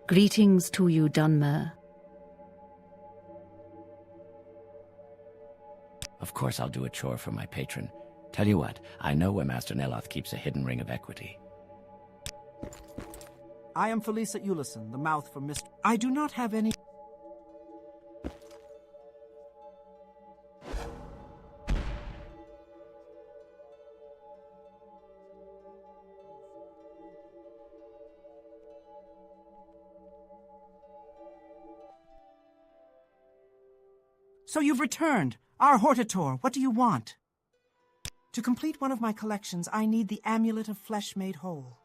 Greetings to you, Dunmer. Of course I'll do a chore for my patron. Tell you what, I know where Master Neloth keeps a hidden ring of equity. I am Felisa Ulison, the mouth for Mr. I do not have any... So you've returned. Our Hortator, what do you want? To complete one of my collections, I need the Amulet of Flesh Made Whole.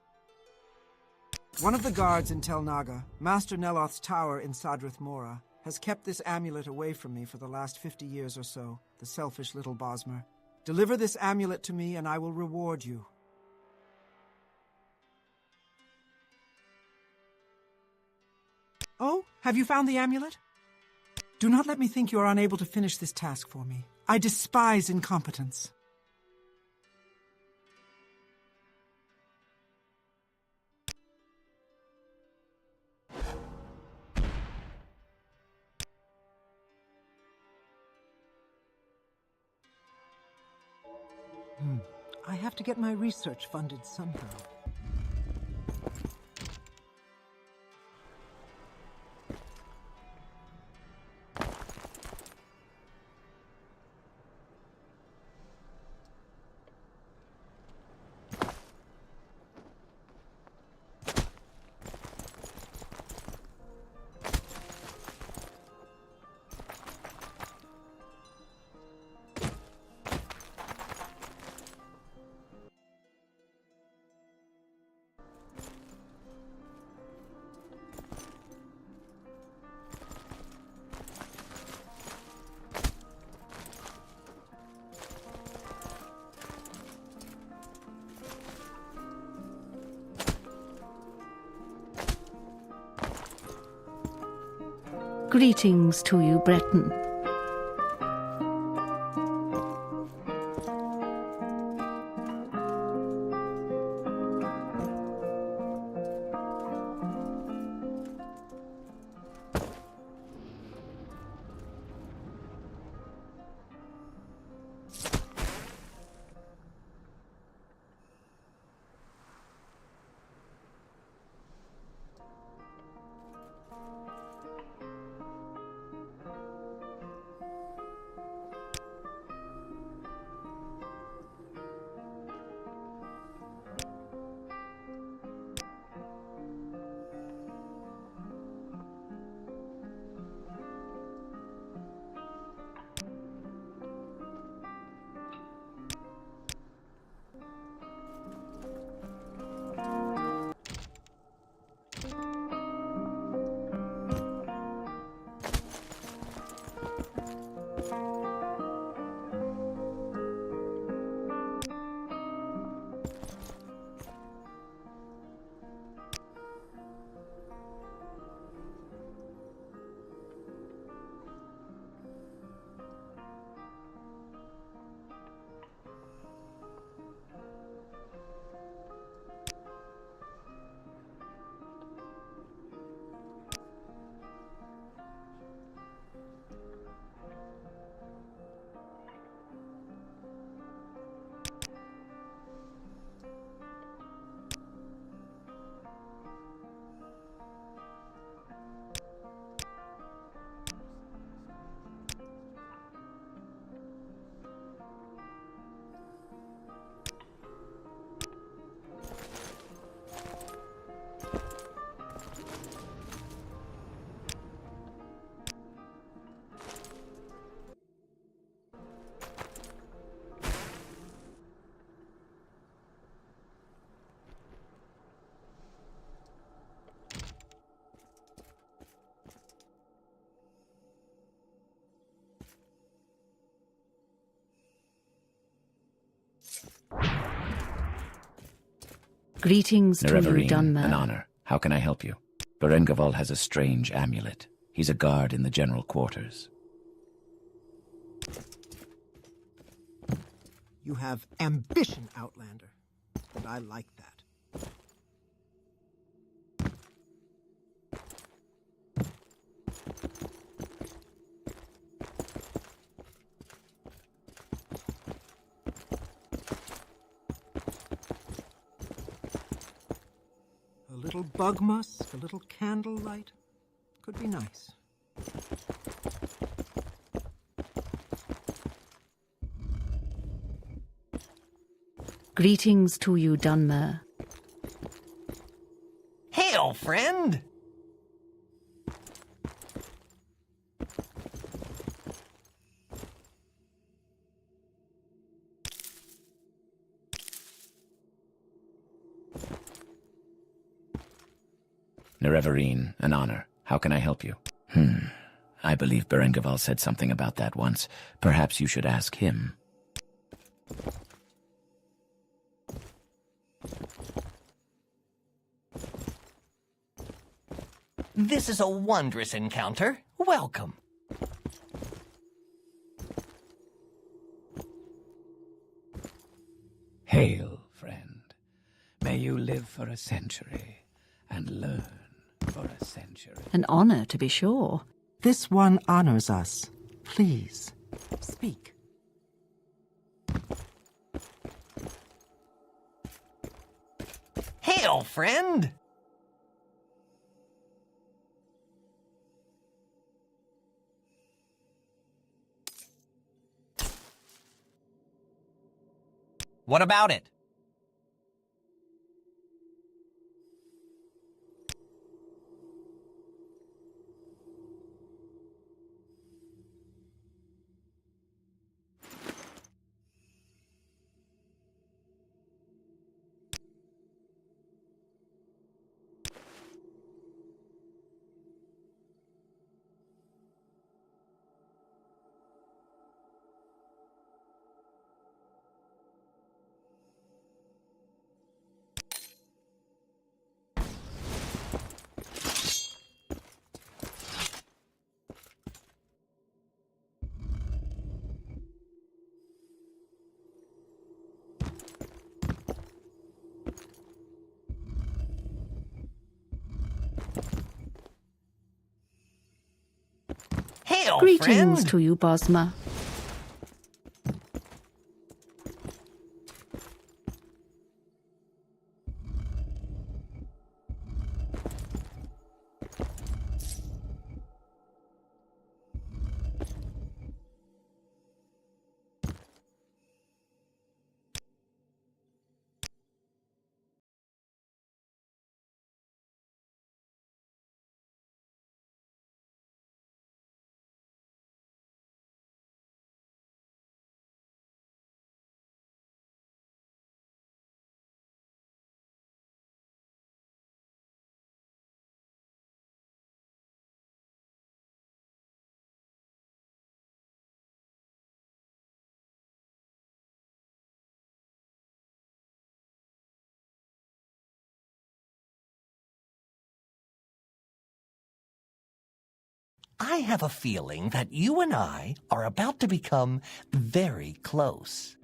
One of the guards in Tel Naga, Master Neloth's tower in Sadrith Mora, has kept this amulet away from me for the last 50 years or so, the selfish little Bosmer. Deliver this amulet to me and I will reward you. Oh, have you found the amulet? Do not let me think you are unable to finish this task for me. I despise incompetence. I have to get my research funded somehow. Greetings to you, Breton. Greetings to you, Dunmer. An honor. How can I help you? Berengaval has a strange amulet. He's a guard in the general quarters. You have ambition, Outlander, and I like that. little bug musk, a little candlelight. Could be nice. Greetings to you, Dunmer. Hail, friend! Nerevarine, an honor. How can I help you? I believe Berengaval said something about that once. Perhaps you should ask him. This is a wondrous encounter. Welcome. Hail, friend. May you live for a century and learn for a century. An honor, to be sure. This one honors us. Please, speak. Hail, friend! What about it? Hail, Greetings friend! to you, Bosma. I have a feeling that you and I are about to become very close.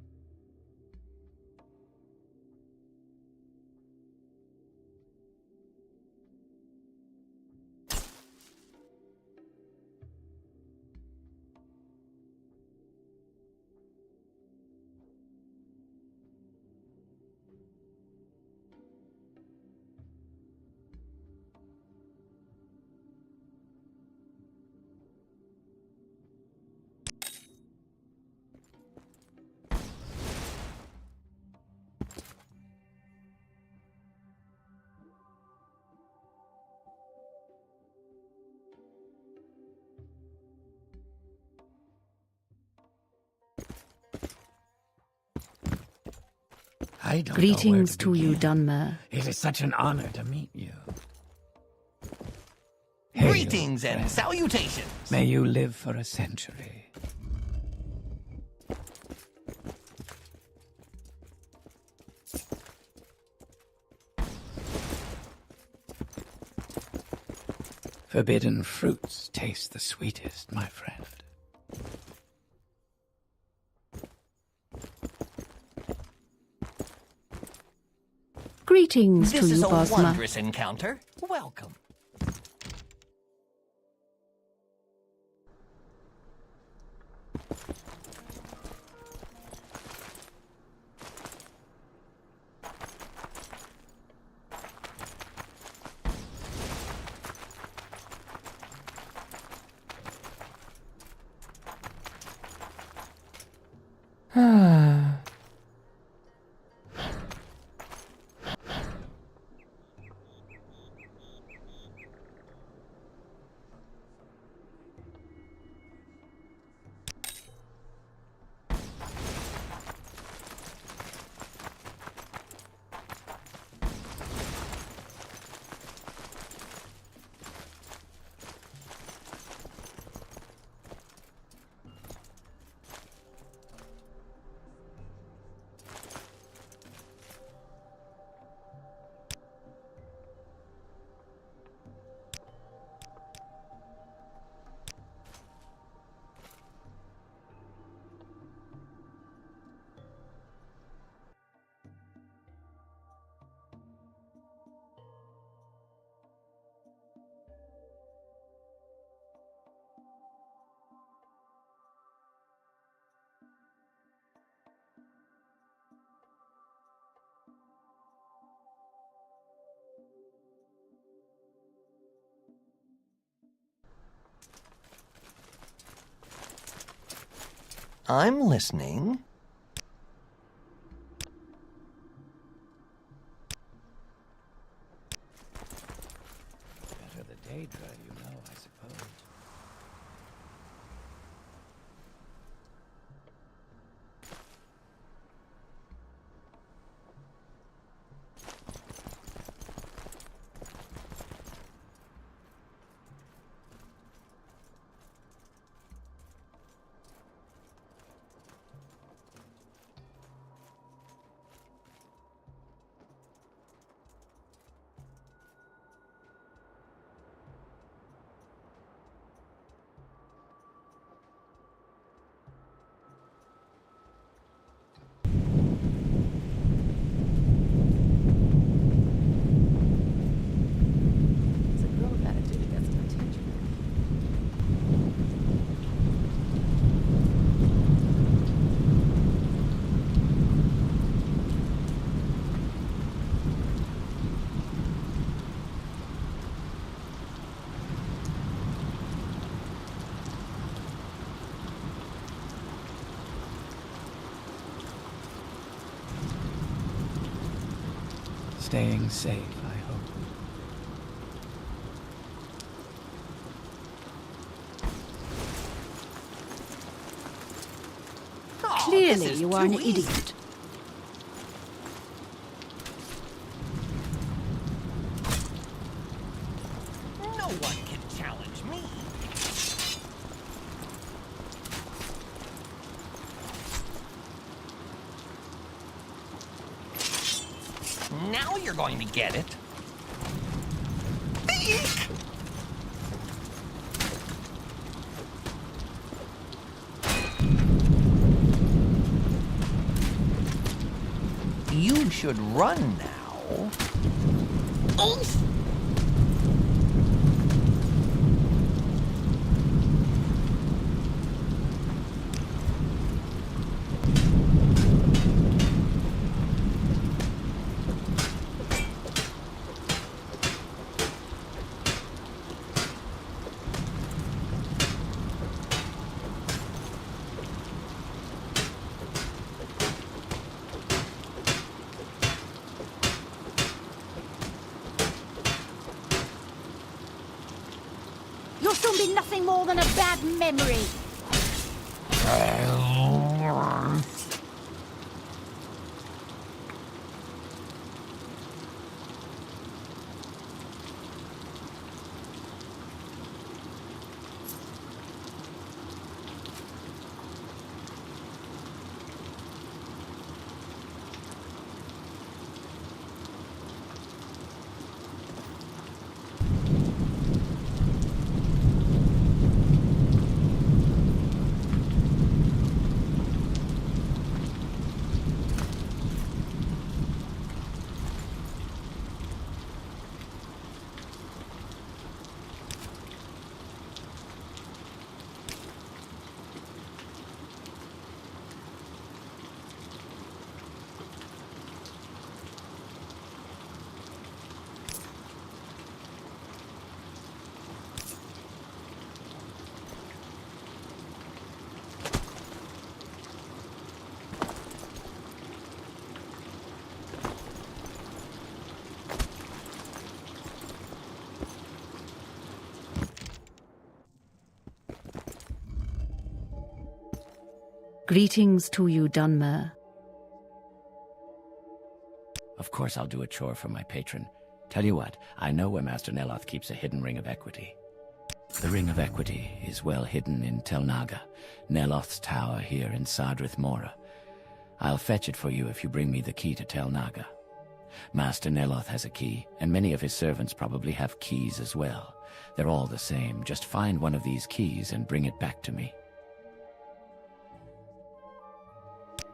I don't Greetings know to where you, begin. Dunmer. It is such an honor to meet you. Hail, Greetings and friend. salutations! May you live for a century. Forbidden fruits taste the sweetest, my friend. Greetings This to is you, a Bosma. wondrous encounter. Welcome. I'm listening. Better the Daedra, you know, I suppose. It's a growth attitude that gets some attention. Staying safe, I hope. Clearly, you are an idiot. No one can challenge me. Now you're going to get it. Eek! You should run now. Oof! You'll soon be nothing more than a bad memory. Greetings to you, Dunmer. Of course I'll do a chore for my patron. Tell you what, I know where Master Neloth keeps a hidden Ring of Equity. The Ring of Equity is well hidden in Telnaga, Neloth's tower here in Sadrith Mora. I'll fetch it for you if you bring me the key to Telnaga. Master Neloth has a key, and many of his servants probably have keys as well. They're all the same. Just find one of these keys and bring it back to me.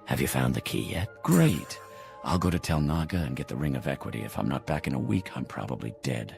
Have you found the key yet? Great! I'll go to Telnaga and get the Ring of Equity. If I'm not back in a week, I'm probably dead.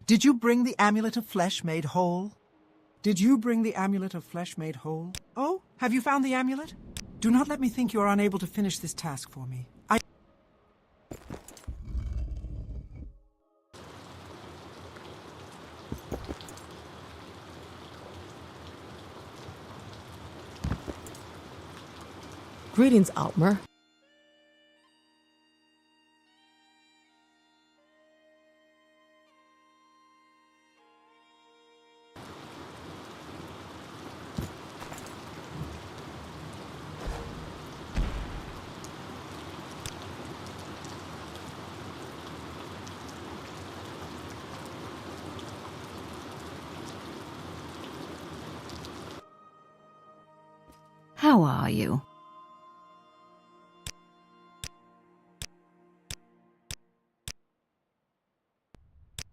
Did you bring the Amulet of Flesh made whole? Did you bring the Amulet of Flesh made whole? Oh, have you found the amulet? Do not let me think you are unable to finish this task for me. Greetings, Altmer. How are you?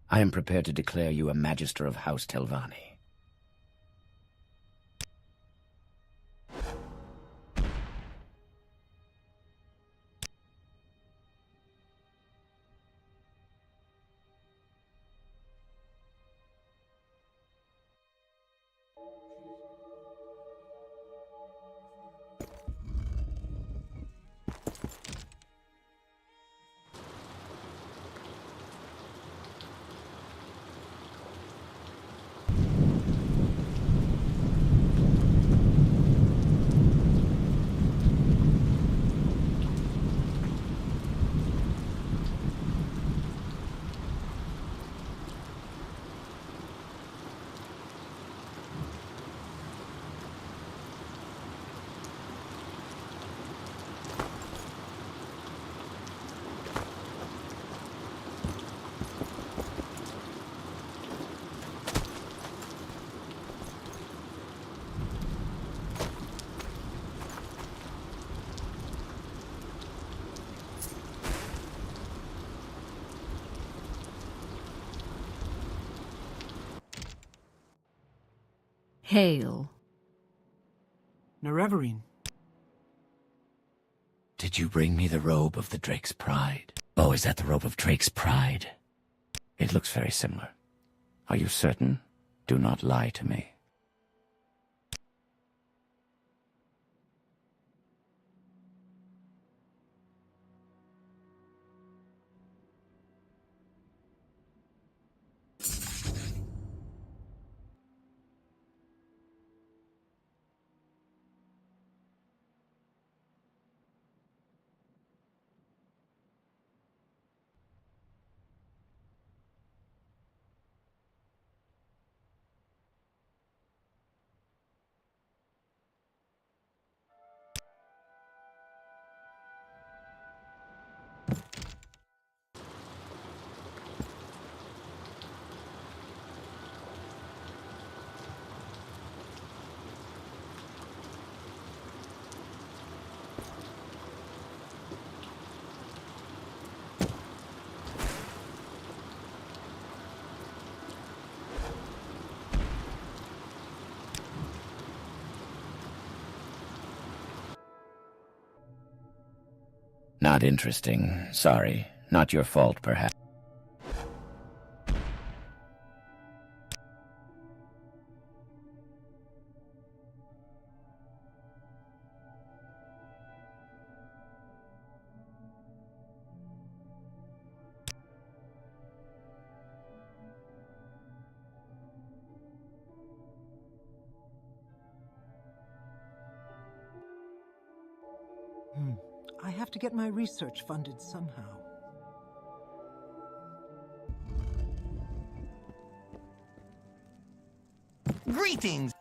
I am prepared to declare you a Magister of House Telvanni. Hail. Nerevarine. Did you bring me the robe of the Drake's Pride? Oh, is that the robe of Drake's Pride? It looks very similar. Are you certain? Do not lie to me. Not interesting. Sorry. Not your fault, perhaps. I have to get my research funded somehow. Greetings!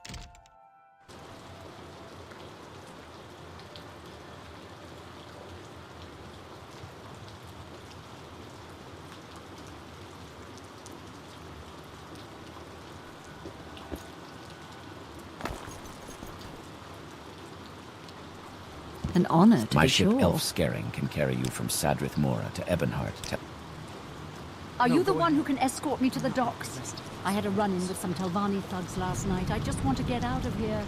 An honor, to My be ship sure. Elf Scaring can carry you from Sadrith Mora to Ebonheart. Are you the one who can escort me to the docks? I had a run-in with some Telvanni thugs last night. I just want to get out of here.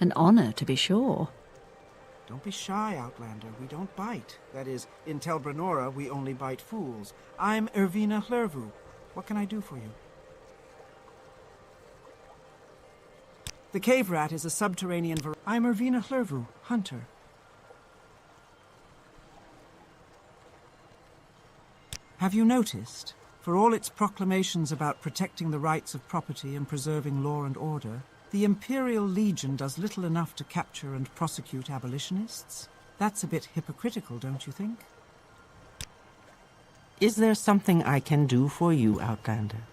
An honor, to be sure. Don't be shy, Outlander. We don't bite. That is, in Tel Brenora, we only bite fools. I'm Ervina Hlurvu. What can I do for you? The cave rat is a subterranean I'm Ervina Hlurvu, hunter. Have you noticed? For all its proclamations about protecting the rights of property and preserving law and order, the Imperial Legion does little enough to capture and prosecute abolitionists. That's a bit hypocritical, don't you think? Is there something I can do for you, Outlander?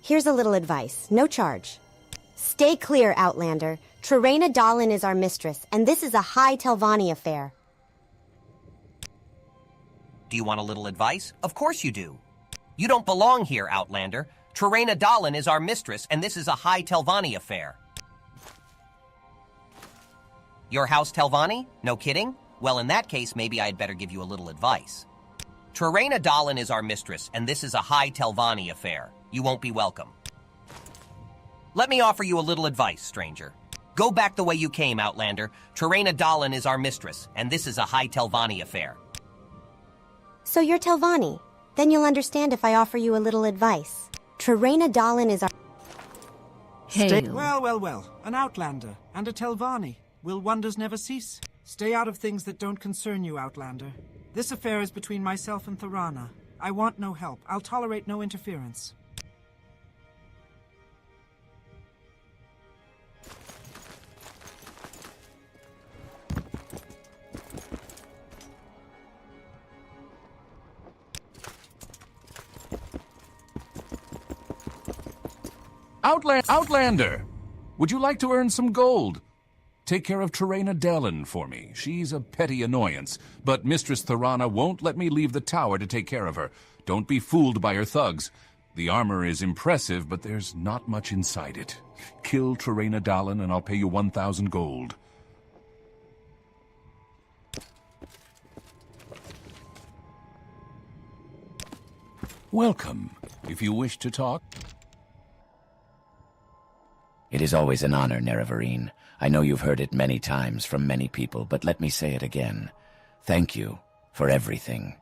Here's a little advice, no charge. Stay clear, Outlander. Trerena Dahlin is our mistress, and this is a high Telvanni affair. Do you want a little advice? Of course you do. You don't belong here, Outlander. Trerena Dahlin is our mistress, and this is a high Telvanni affair. Your house, Telvanni? No kidding? Well, in that case, maybe I'd better give you a little advice. Trerena Dahlin is our mistress, and this is a high Telvanni affair. You won't be welcome. Let me offer you a little advice, stranger. Go back the way you came, Outlander. Trerena Dahlin is our mistress, and this is a high Telvanni affair. So you're Telvanni. Then you'll understand if I offer you a little advice. Trerena Dahlin is our... Hail. Well. An Outlander and a Telvanni. Will wonders never cease? Stay out of things that don't concern you, Outlander. This affair is between myself and Tharana. I want no help. I'll tolerate no interference. Outlander! Would you like to earn some gold? Take care of Trerena Dahlin for me. She's a petty annoyance, but Mistress Tharana won't let me leave the tower to take care of her. Don't be fooled by her thugs. The armor is impressive, but there's not much inside it. Kill Trerena Dahlin and I'll pay you 1,000 gold. Welcome. If you wish to talk... It is always an honor, Nerevarine. I know you've heard it many times from many people, but let me say it again. Thank you for everything.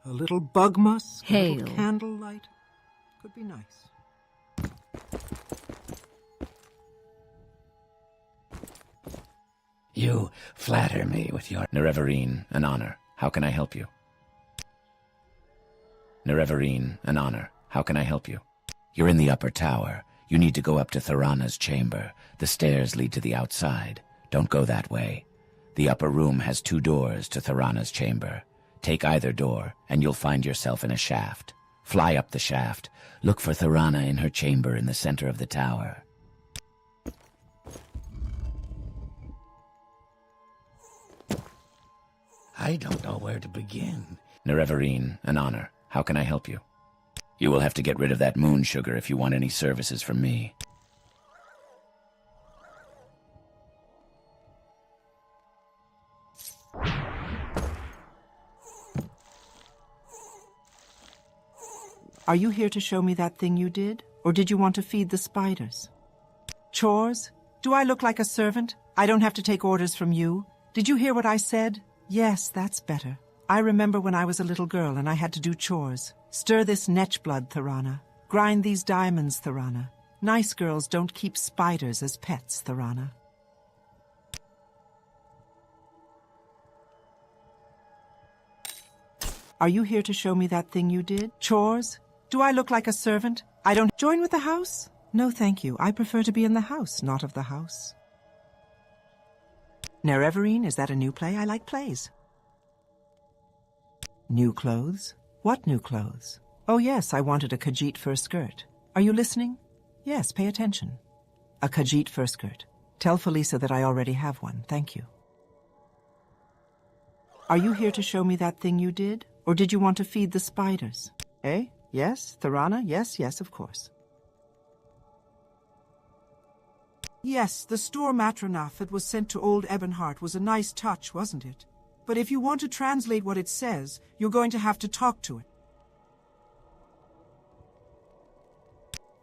A little bug musk, a Hail. little candlelight. Could be nice. You flatter me with your... Nerevarine, an honor. How can I help you? Nerevarine, an honor. How can I help you? You're in the upper tower. You need to go up to Tharana's chamber. The stairs lead to the outside. Don't go that way. The upper room has 2 doors to Tharana's chamber. Take either door, and you'll find yourself in a shaft. Fly up the shaft. Look for Tharana in her chamber in the center of the tower. I don't know where to begin. Nerevarine, an honor. How can I help you? You will have to get rid of that moon sugar if you want any services from me. Are you here to show me that thing you did? Or did you want to feed the spiders? Chores? Do I look like a servant? I don't have to take orders from you. Did you hear what I said? Yes, that's better. I remember when I was a little girl and I had to do chores. Stir this netch blood, Tharana. Grind these diamonds, Tharana. Nice girls don't keep spiders as pets, Tharana. Are you here to show me that thing you did? Chores? Do I look like a servant? I don't join with the house? No, thank you. I prefer to be in the house, not of the house. Nerevarine, is that a new play? I like plays. New clothes? What new clothes? Oh yes, I wanted a Khajiit fur skirt. Are you listening? Yes, pay attention. A Khajiit fur skirt. Tell Felisa that I already have one, thank you. Are you here to show me that thing you did? Or did you want to feed the spiders? Eh? Yes? Thorana? Yes, yes, of course. Yes, the store Matronath that was sent to old Ebonheart was a nice touch, wasn't it? But if you want to translate what it says, you're going to have to talk to it.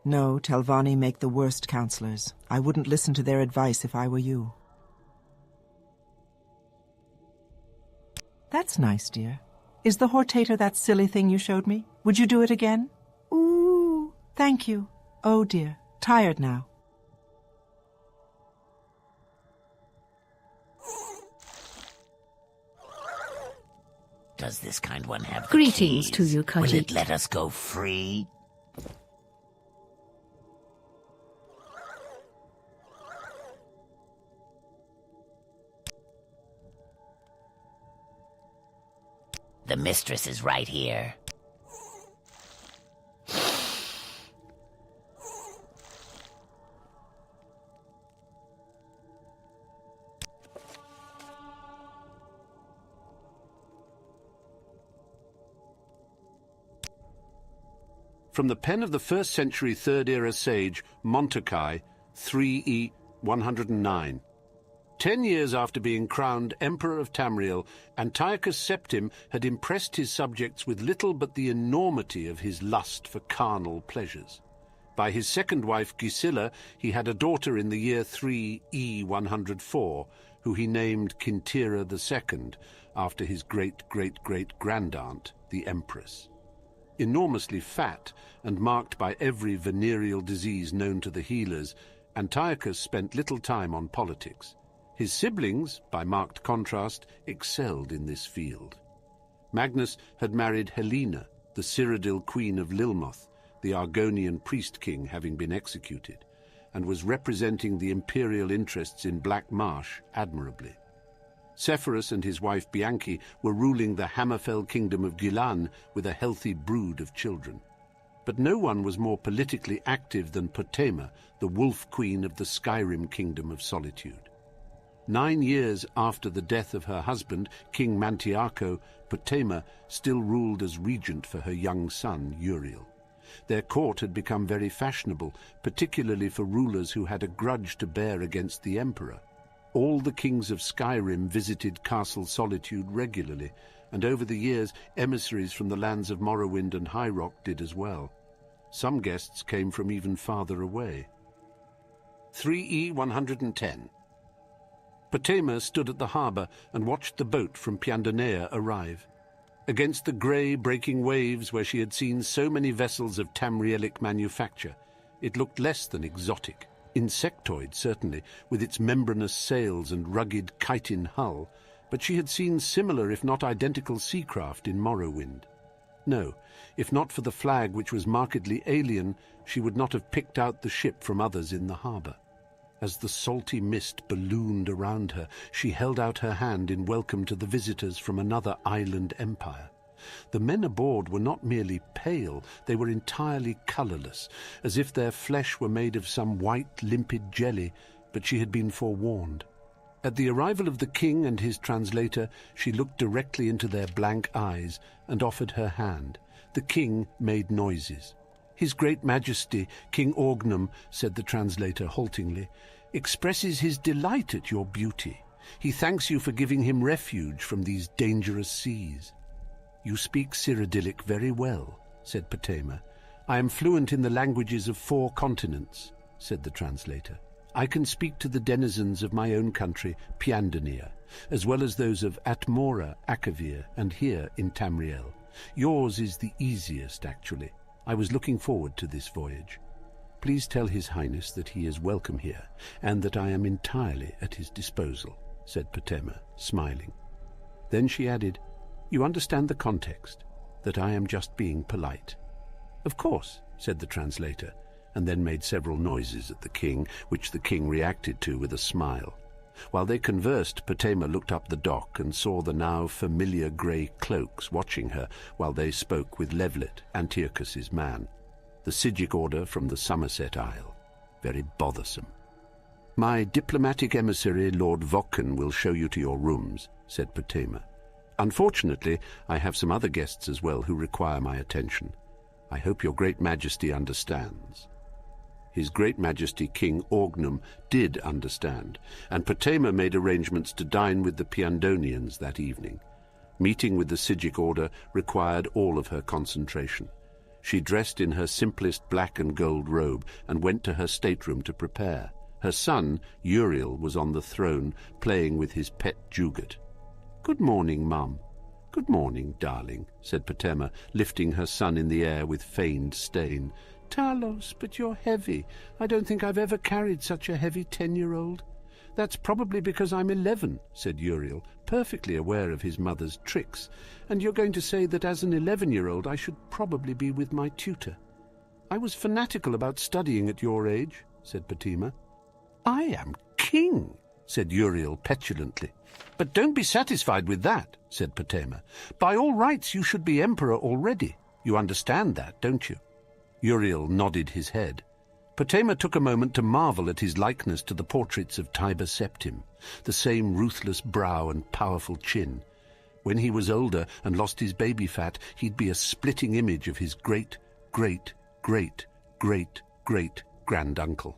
No, Telvanni make the worst counselors. I wouldn't listen to their advice if I were you. That's nice, dear. Is the hortator that silly thing you showed me? Would you do it again? Ooh, thank you. Oh dear, tired now. Does this kind one have the Greetings keys? to you, Will it Khajiit. let us go free? The mistress is right here. From the pen of the 1st century 3rd era sage Montakai, 3E 109. 10 years after being crowned Emperor of Tamriel, Antiochus Septim had impressed his subjects with little but the enormity of his lust for carnal pleasures. By his second wife Gisilla, he had a daughter in the year 3E 104, who he named Kintira II, after his great-great-great-grandaunt, the Empress. Enormously fat and marked by every venereal disease known to the healers, Antiochus spent little time on politics. His siblings, by marked contrast, excelled in this field. Magnus had married Helena, the Cyrodiil queen of Lilmoth, the Argonian priest-king having been executed, and was representing the imperial interests in Black Marsh admirably. Sepphoris and his wife Bianchi were ruling the Hammerfell kingdom of Gilan with a healthy brood of children. But no one was more politically active than Potema, the wolf queen of the Skyrim kingdom of Solitude. 9 years after the death of her husband, King Mantiarco, Potema still ruled as regent for her young son, Uriel. Their court had become very fashionable, particularly for rulers who had a grudge to bear against the emperor. All the kings of Skyrim visited Castle Solitude regularly, and over the years emissaries from the lands of Morrowind and High Rock did as well. Some guests came from even farther away. 3E 110. Potema stood at the harbour and watched the boat from Piandonea arrive. Against the grey, breaking waves where she had seen so many vessels of Tamrielic manufacture, it looked less than exotic. Insectoid, certainly, with its membranous sails and rugged chitin hull, but she had seen similar, if not identical, seacraft in Morrowind. No, if not for the flag which was markedly alien, she would not have picked out the ship from others in the harbour. As the salty mist ballooned around her, she held out her hand in welcome to the visitors from another island empire. The men aboard were not merely pale, they were entirely colourless, as if their flesh were made of some white, limpid jelly, but she had been forewarned. At the arrival of the king and his translator, she looked directly into their blank eyes and offered her hand. The king made noises. "His great majesty, King Orgnum," said the translator haltingly, "expresses his delight at your beauty. He thanks you for giving him refuge from these dangerous seas." "You speak Cyrodiilic very well," said Potema. "I am fluent in the languages of 4 continents," said the translator. "I can speak to the denizens of my own country, Piandonia, as well as those of Atmora, Akavir, and here in Tamriel. Yours is the easiest, actually. I was looking forward to this voyage. Please tell His Highness that he is welcome here, and that I am entirely at his disposal," said Potema, smiling. Then she added, "You understand the context, that I am just being polite." "Of course," said the translator, and then made several noises at the king, which the king reacted to with a smile. While they conversed, Potema looked up the dock and saw the now familiar grey cloaks watching her while they spoke with Levlet, Antiochus's man, the Sigic order from the Somerset Isle. Very bothersome. "My diplomatic emissary, Lord Vokkan, will show you to your rooms," said Potema. "Unfortunately, I have some other guests as well who require my attention. I hope your Great Majesty understands." His Great Majesty King Orgnum did understand, and Potema made arrangements to dine with the Piandonians that evening. Meeting with the Sigic order required all of her concentration. She dressed in her simplest black and gold robe and went to her stateroom to prepare. Her son, Uriel, was on the throne, playing with his pet Jugat. "Good morning, Mum." "Good morning, darling," said Potema, lifting her son in the air with feigned disdain. "Talos, but you're heavy. I don't think I've ever carried such a heavy 10-year-old. "That's probably because I'm 11, said Uriel, perfectly aware of his mother's tricks. "And you're going to say that as an 11-year-old I should probably be with my tutor." "I was fanatical about studying at your age," said Potema. "I am king," said Uriel petulantly. "But don't be satisfied with that," said Potema. "By all rights you should be emperor already. You understand that, don't you?" Uriel nodded his head. Potema took a moment to marvel at his likeness to the portraits of Tiber Septim, the same ruthless brow and powerful chin. When he was older and lost his baby fat, he'd be a splitting image of his great-great-great-great-great-granduncle.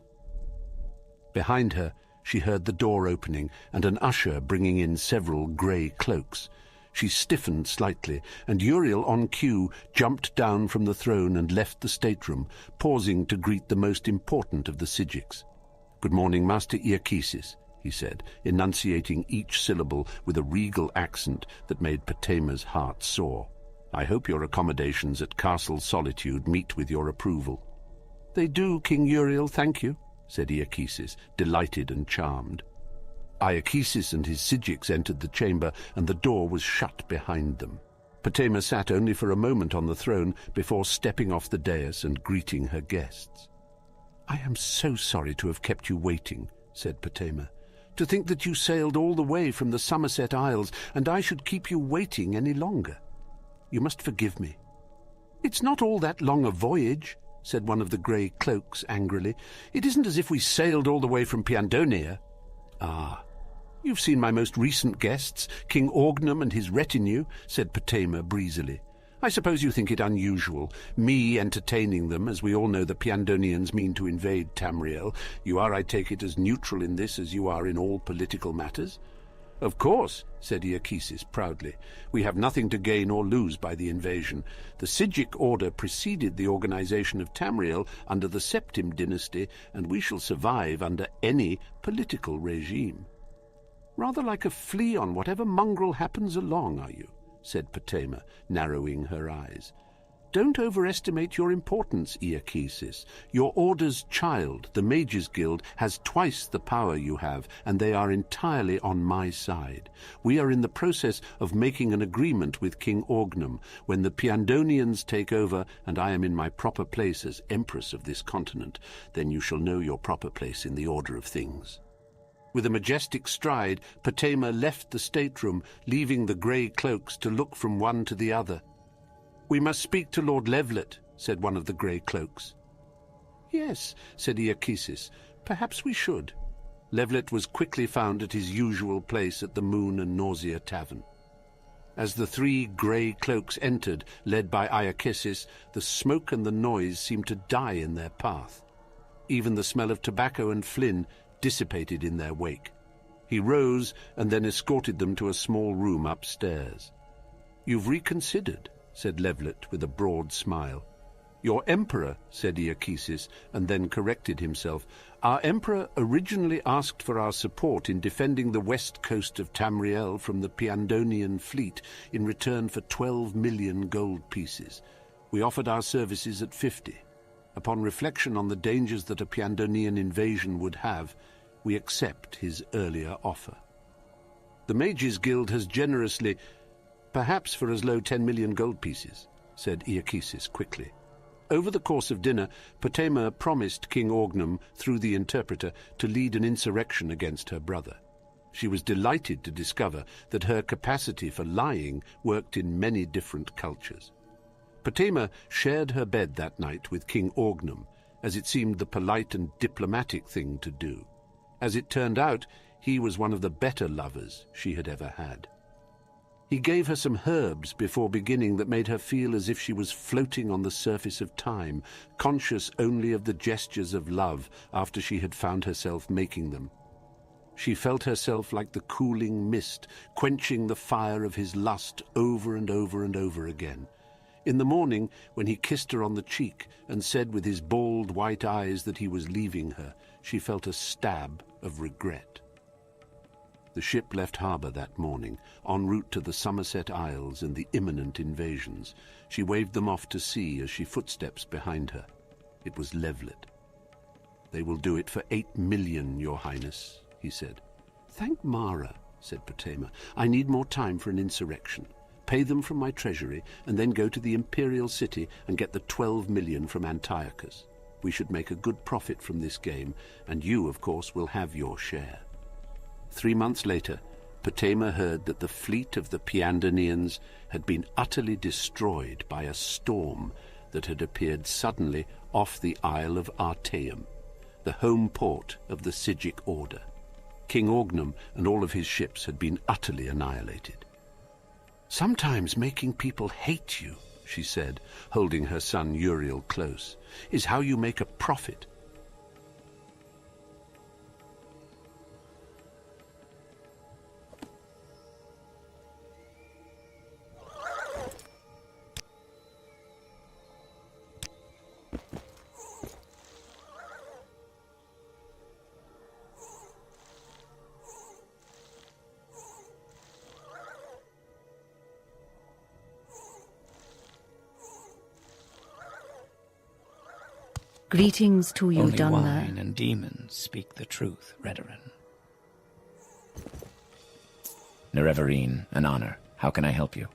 Behind her, she heard the door opening and an usher bringing in several grey cloaks. She stiffened slightly, and Uriel, on cue, jumped down from the throne and left the stateroom, pausing to greet the most important of the Sigics. "Good morning, Master Iakesis," he said, enunciating each syllable with a regal accent that made Potema's heart soar. "I hope your accommodations at Castle Solitude meet with your approval." "They do, King Uriel, thank you," said Iakesis, delighted and charmed. Iakesis and his Sigics entered the chamber, and the door was shut behind them. Potema sat only for a moment on the throne before stepping off the dais and greeting her guests. "I am so sorry to have kept you waiting," said Potema. "To think that you sailed all the way from the Somerset Isles, and I should keep you waiting any longer. You must forgive me." "It's not all that long a voyage," said one of the grey cloaks angrily. "It isn't as if we sailed all the way from Piandonia." "Ah, you've seen my most recent guests, King Orgnum and his retinue," said Potema breezily. "I suppose you think it unusual, me entertaining them, as we all know the Piandonians mean to invade Tamriel. You are, I take it, as neutral in this as you are in all political matters?" "Of course," said Iakesis proudly. "We have nothing to gain or lose by the invasion. The Sigic order preceded the organization of Tamriel under the Septim dynasty, and we shall survive under any political regime." "Rather like a flea on whatever mongrel happens along, are you?" said Potema, narrowing her eyes. "Don't overestimate your importance, Iakesis. Your order's child, the Mages Guild, has twice the power you have, and they are entirely on my side. We are in the process of making an agreement with King Orgnum. When the Piandonians take over, and I am in my proper place as Empress of this continent, then you shall know your proper place in the order of things." With a majestic stride, Potema left the stateroom, leaving the grey cloaks to look from one to the other. "We must speak to Lord Levlet," said one of the grey cloaks. "Yes," said Iakesis, "perhaps we should." Levlet was quickly found at his usual place at the Moon and Nausea Tavern. As the three grey cloaks entered, led by Iakesis, the smoke and the noise seemed to die in their path. Even the smell of tobacco and flin dissipated in their wake. He rose and then escorted them to a small room upstairs. "You've reconsidered," said Levlet with a broad smile. "Your emperor," said Iakesis, and then corrected himself. "Our emperor originally asked for our support in defending the west coast of Tamriel from the Piandonian fleet in return for 12 million gold pieces. We offered our services at 50. Upon reflection on the dangers that a Piandonian invasion would have, we accept his earlier offer. The Mages Guild has generously, perhaps for as low 10 million gold pieces," said Iakesis quickly. Over the course of dinner, Potema promised King Orgnum, through the interpreter, to lead an insurrection against her brother. She was delighted to discover that her capacity for lying worked in many different cultures. Potema shared her bed that night with King Orgnum, as it seemed the polite and diplomatic thing to do. As it turned out, he was one of the better lovers she had ever had. He gave her some herbs before beginning that made her feel as if she was floating on the surface of time, conscious only of the gestures of love after she had found herself making them. She felt herself like the cooling mist, quenching the fire of his lust over and over and over again. In the morning, when he kissed her on the cheek and said with his bald white eyes that he was leaving her, she felt a stab of regret. The ship left harbour that morning, en route to the Somerset Isles and the imminent invasions. She waved them off to sea as she footsteps behind her. It was Levlet. "They will do it for 8 million, Your Highness," he said. "Thank Mara," said Potema. "I need more time for an insurrection. Pay them from my treasury, and then go to the Imperial City and get the 12 million from Antiochus. We should make a good profit from this game, and you, of course, will have your share." 3 months later, Potema heard that the fleet of the Piandanians had been utterly destroyed by a storm that had appeared suddenly off the Isle of Artaeum, the home port of the Sigic Order. King Orgnum and all of his ships had been utterly annihilated. "Sometimes making people hate you," she said, holding her son Uriel close, "is how you make a profit." Greetings to you, Only Dunmer. wine and demons speak the truth, Redoran. Nerevarine, an honor. How can I help you?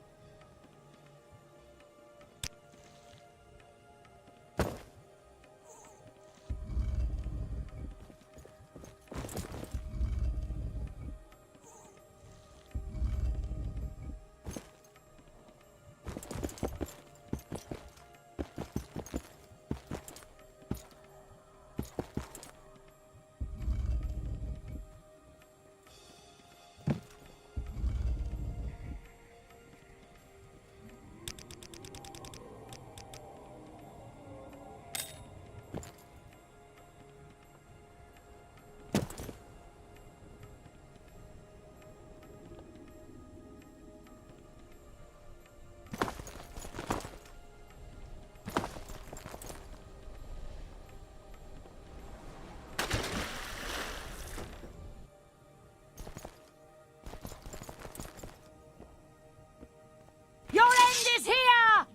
Your end is here!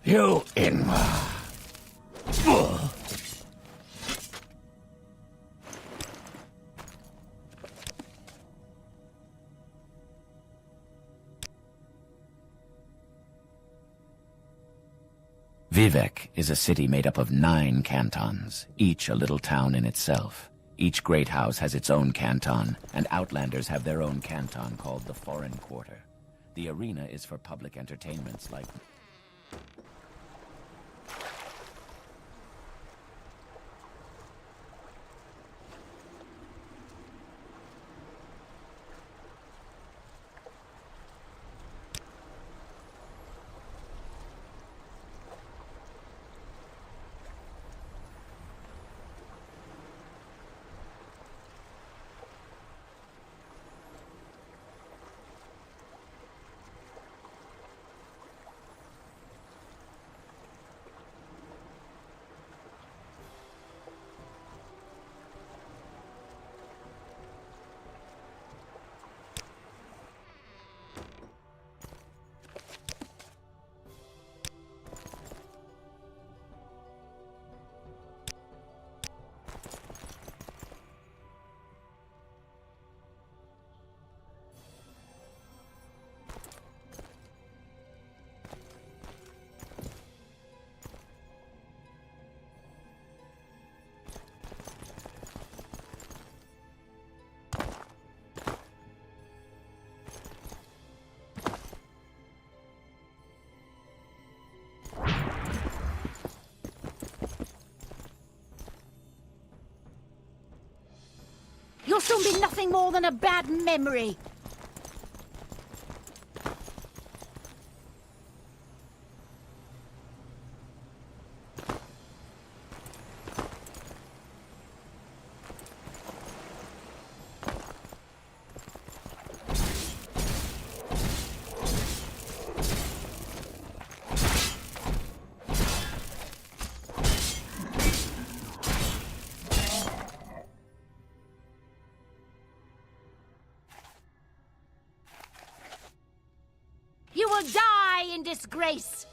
You Inma. Vivek is a city made up of 9 cantons, each a little town in itself. Each great house has its own canton, and Outlanders have their own canton called the Foreign Quarter. The arena is for public entertainments like... soon be nothing more than a bad memory. You will die in disgrace!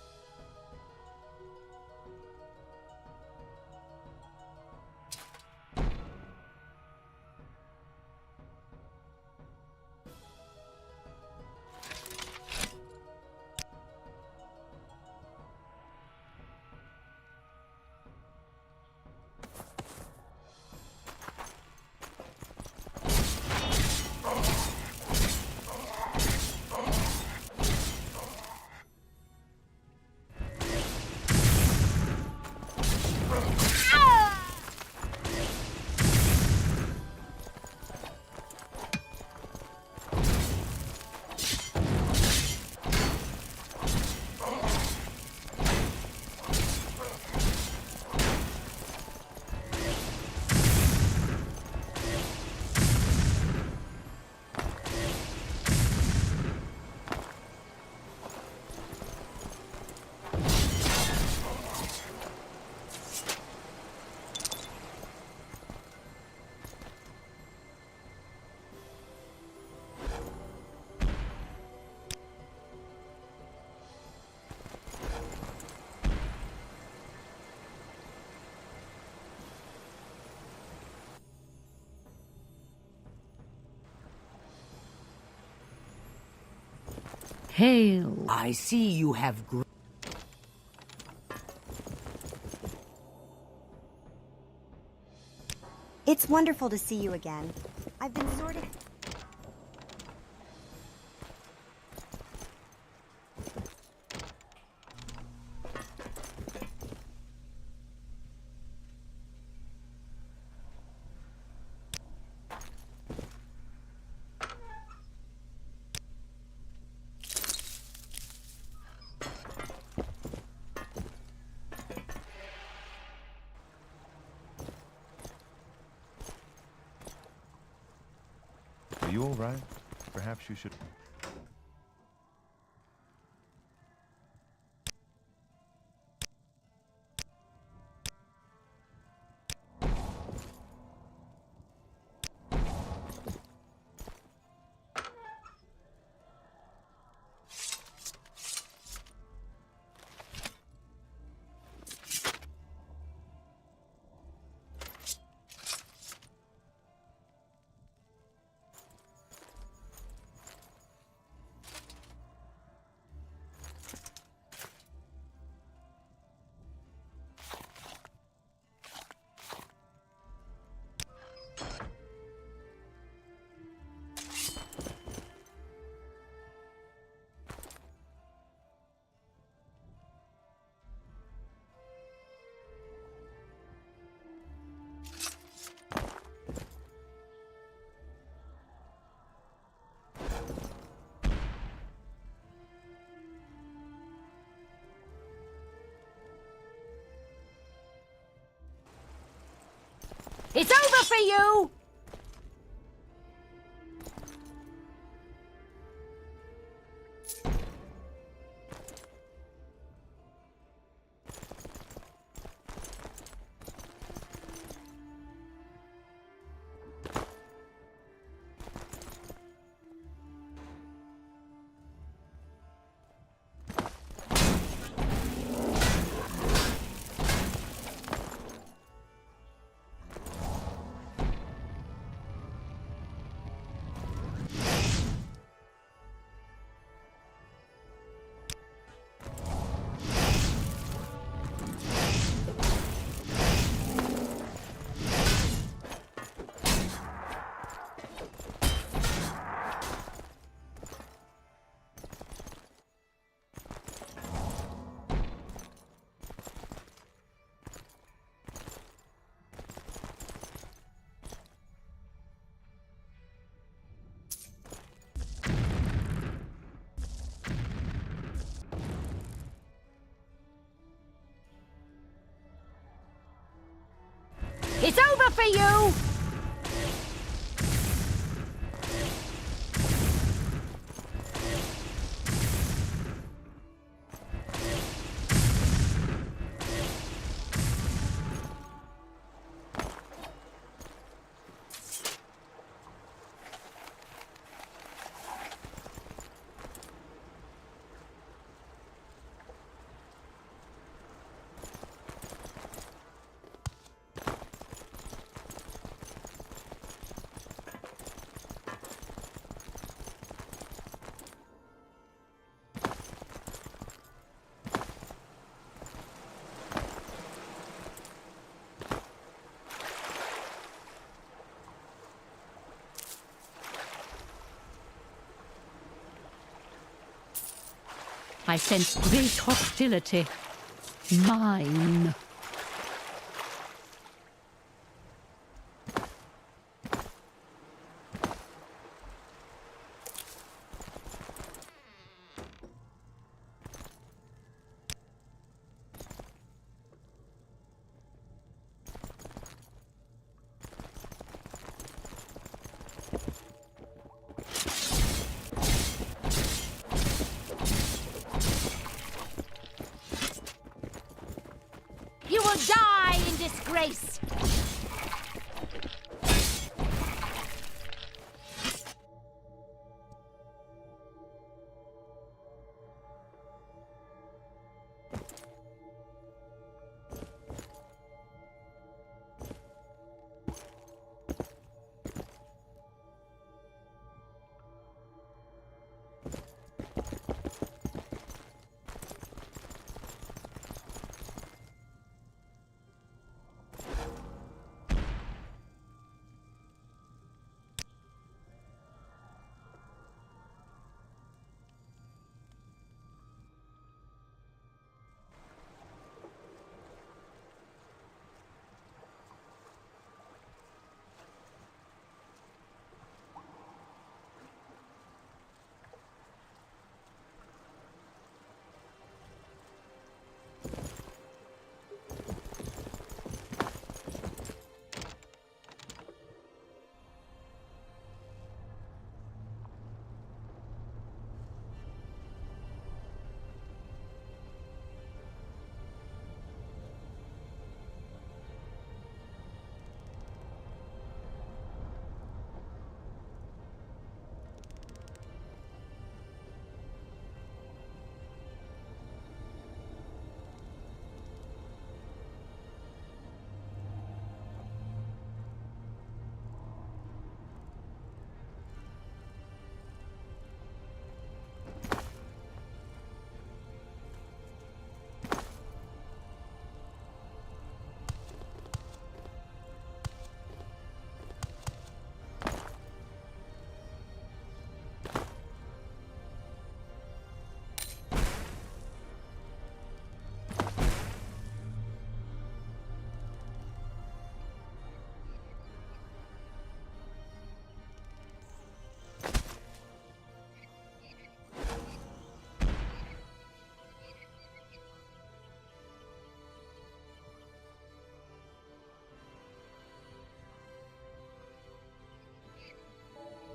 Hail. I see you have It's wonderful to see you again. I've been sort of... Are you all right? Perhaps you should... It's over for you! It's over for you! I sense great hostility. Mine. You will die in disgrace!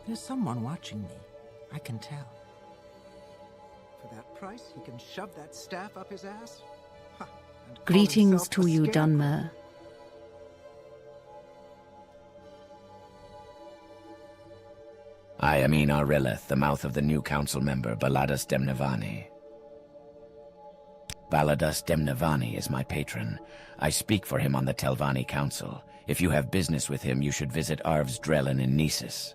There's someone watching me. I can tell. For that price, he can shove that staff up his ass? Ha, and call Greetings himself to a you, scarecrow. Dunmer. I am Arilleth, the mouth of the new council member, Baladas Demnevani. Baladas Demnevani is my patron. I speak for him on the Telvanni Council. If you have business with him, you should visit Arv's Drellin in Nisus.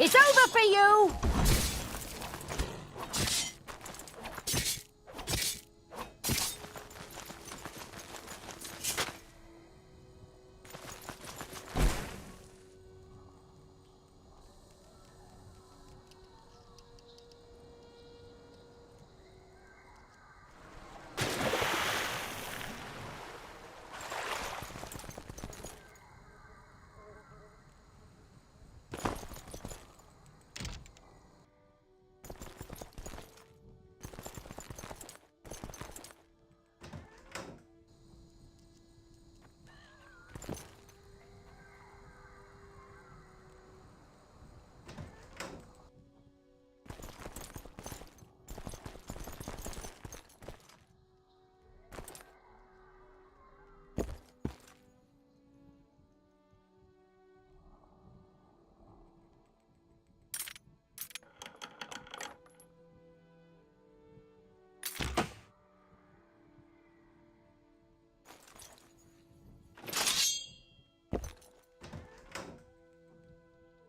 It's over for you!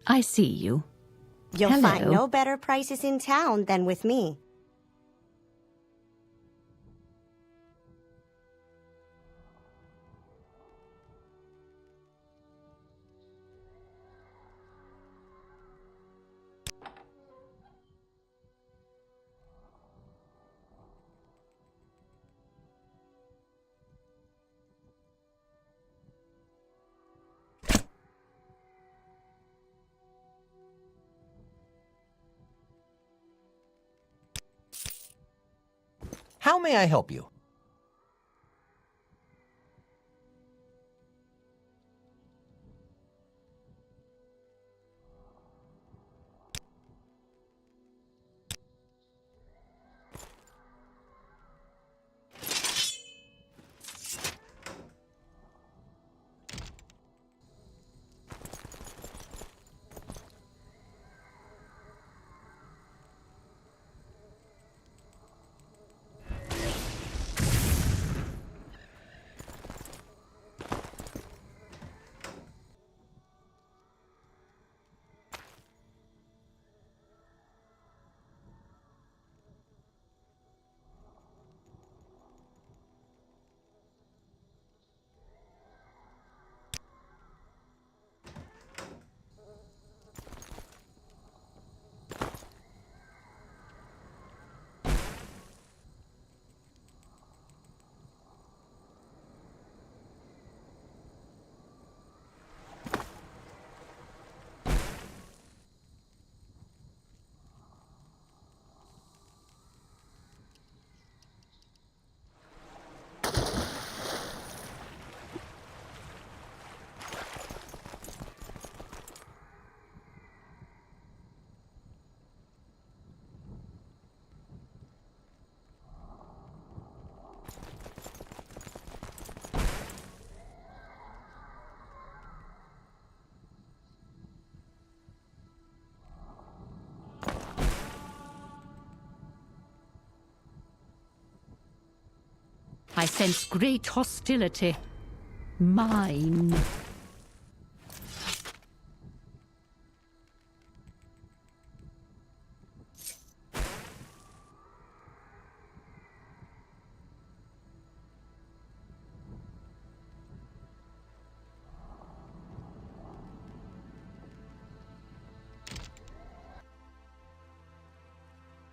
I see you. You'll Hello. find no better prices in town than with me. How may I help you? I sense great hostility. Mine.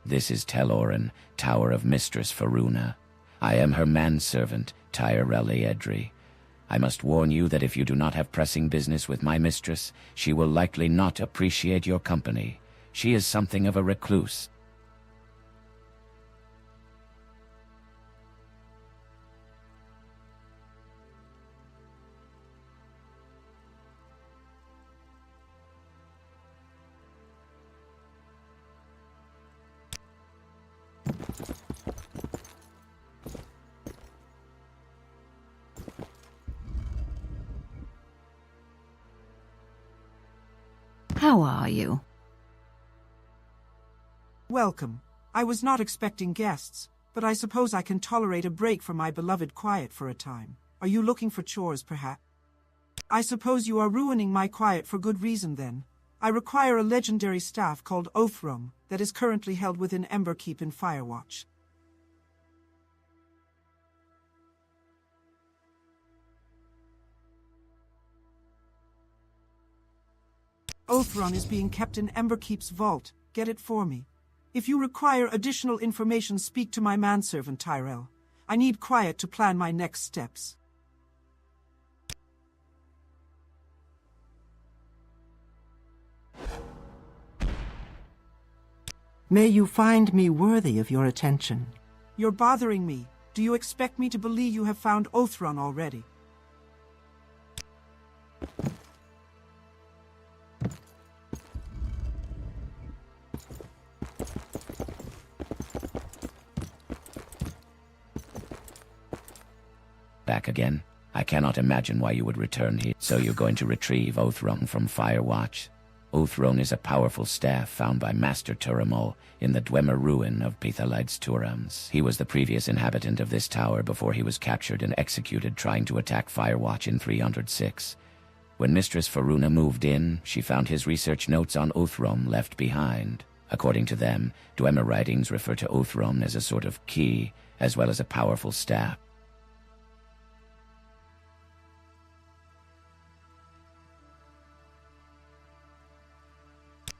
This is Teloran, Tower of Mistress Faruna. I am her manservant, Tyrelli Edri. I must warn you that if you do not have pressing business with my mistress, she will likely not appreciate your company. She is something of a recluse. How are you? Welcome. I was not expecting guests, but I suppose I can tolerate a break from my beloved quiet for a time. Are you looking for chores, perhaps? I suppose you are ruining my quiet for good reason, then. I require a legendary staff called Oathrum that is currently held within Emberkeep in Firewatch. Oathrum is being kept in Emberkeep's vault. Get it for me. If you require additional information, speak to my manservant, Tyrell. I need quiet to plan my next steps. May you find me worthy of your attention. You're bothering me. Do you expect me to believe you have found Oathrum already? Back again? I cannot imagine why you would return here. So you're going to retrieve Oathrum from Firewatch? Oathrum is a powerful staff found by Master Turamol in the Dwemer ruin of Pithalides Turams. He was the previous inhabitant of this tower before he was captured and executed trying to attack Firewatch in 306. When Mistress Faruna moved in, she found his research notes on Oathrum left behind. According to them, Dwemer writings refer to Oathrum as a sort of key, as well as a powerful staff.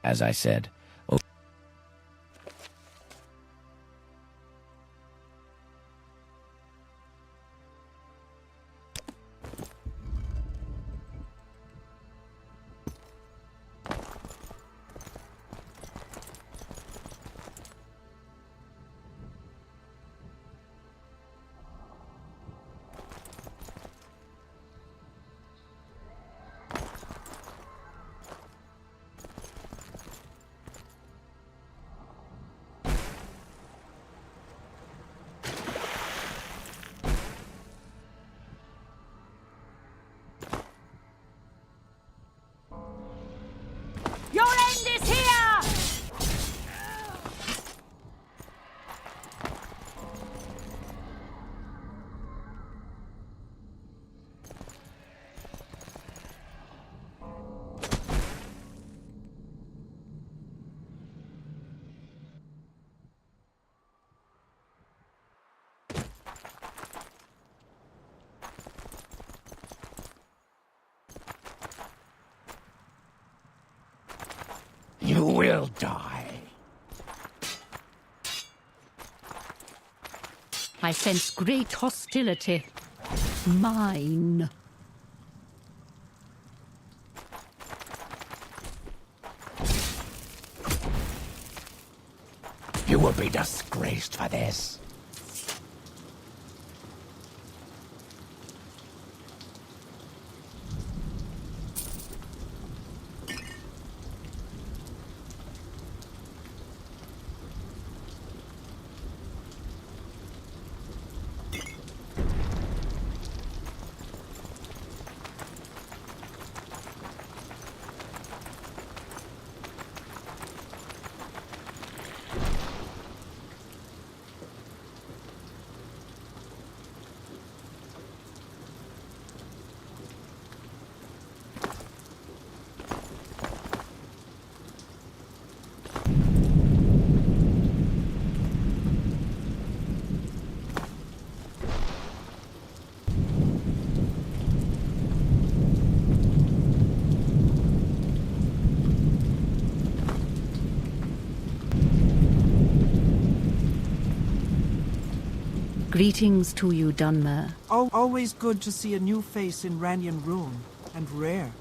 As I said, Your end is here! you will die. I sense great hostility. Mine. You will be disgraced for this. Greetings to you, Dunmer. Always good to see a new face in Ranyan Rune, and rare.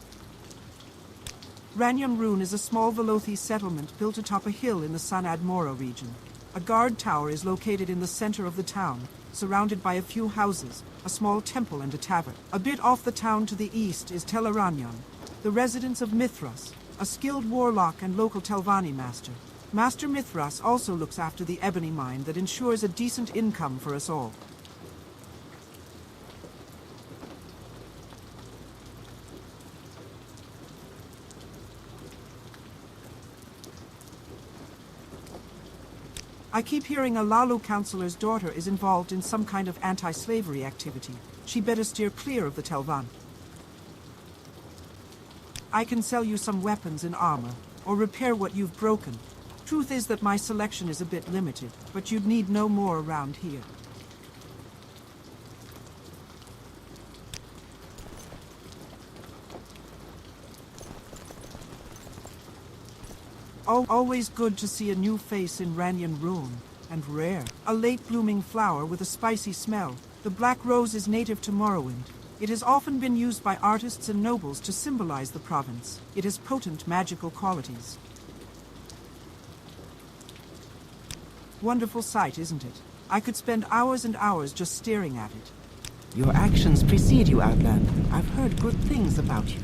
Ranyan Rune is a small Velothi settlement built atop a hill in the Sanad Mora region. A guard tower is located in the center of the town, surrounded by a few houses, a small temple and a tavern. A bit off the town to the east is Teleranyan, the residence of Mithras, a skilled warlock and local Telvanni master. Master Mithras also looks after the ebony mine that ensures a decent income for us all. I keep hearing a Lalu counselor's daughter is involved in some kind of anti-slavery activity. She better steer clear of the Telvanni. I can sell you some weapons and armor, or repair what you've broken. Truth is that my selection is a bit limited, but you'd need no more around here. Always good to see a new face in Ranyan Ruin, and rare. A late-blooming flower with a spicy smell. The black rose is native to Morrowind. It has often been used by artists and nobles to symbolize the province. It has potent magical qualities. Wonderful sight, isn't it? I could spend hours and hours just staring at it. Your actions precede you, Outlander. I've heard good things about you.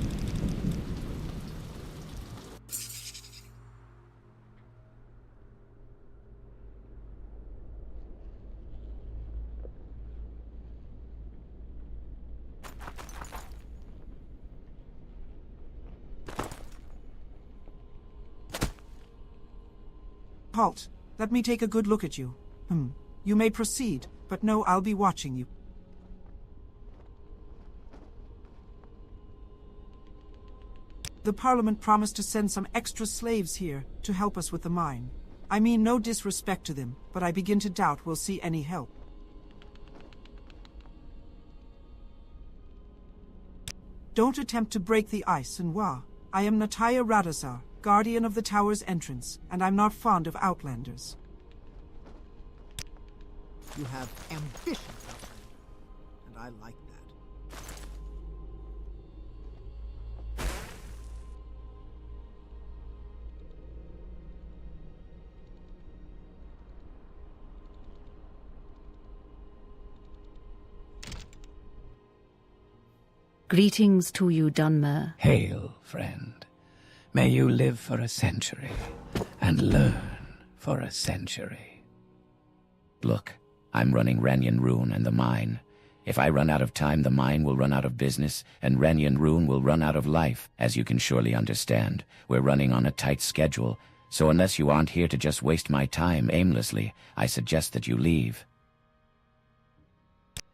Halt. Let me take a good look at you. You may proceed, but no, I'll be watching you. The Parliament promised to send some extra slaves here to help us with the mine. I mean no disrespect to them, but I begin to doubt we'll see any help. Don't attempt to break the ice, Senwa. I am Nataya Radazar, guardian of the tower's entrance, and I'm not fond of outlanders. You have ambition, and I like that. Greetings to you, Dunmer. Hail, friend. May you live for a century, and learn for a century. Look, I'm running Ranyan Ruin and the mine. If I run out of time, the mine will run out of business, and Ranyan Ruin will run out of life. As you can surely understand, we're running on a tight schedule, so unless you aren't here to just waste my time aimlessly, I suggest that you leave.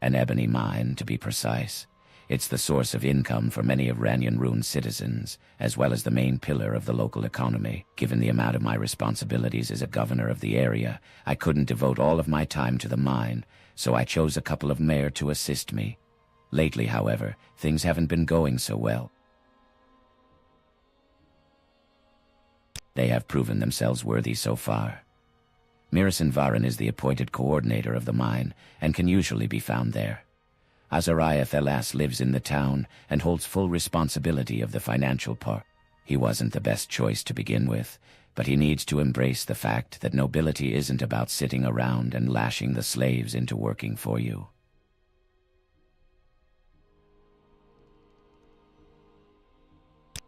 An ebony mine, to be precise. It's the source of income for many of Ranyan Ruin's citizens, as well as the main pillar of the local economy. Given the amount of my responsibilities as a governor of the area, I couldn't devote all of my time to the mine, so I chose a couple of mayor to assist me. Lately, however, things haven't been going so well. They have proven themselves worthy so far. Mirasan Varan is the appointed coordinator of the mine, and can usually be found there. Azariah Thelas lives in the town and holds full responsibility of the financial part. He wasn't the best choice to begin with, but he needs to embrace the fact that nobility isn't about sitting around and lashing the slaves into working for you.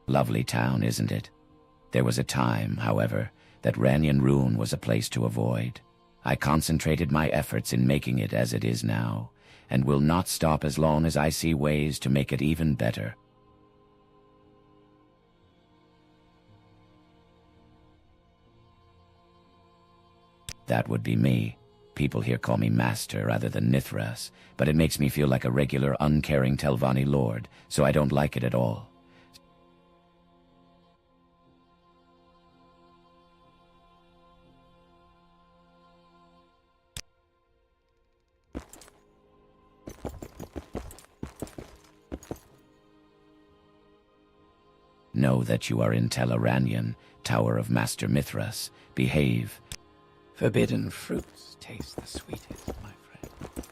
Lovely town, isn't it? There was a time, however, that Ranyan Ruin was a place to avoid. I concentrated my efforts in making it as it is now, and will not stop as long as I see ways to make it even better. That would be me. People here call me Master rather than Nithras, but it makes me feel like a regular uncaring Telvanni lord, so I don't like it at all. Know that you are in Telvanni, Tower of Master Mithras. Behave. Forbidden fruits taste the sweetest, my friend.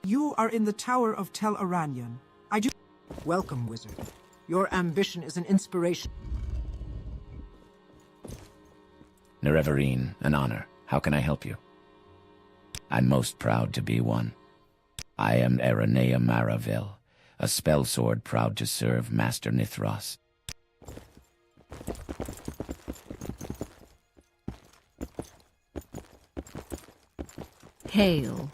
You are in the Tower of Telvanni. I do... Welcome, wizard. Your ambition is an inspiration. Nerevarine, an honor. How can I help you? I'm most proud to be one. I am Eranea Maravil, a spell sword proud to serve Master Nithras. Hail.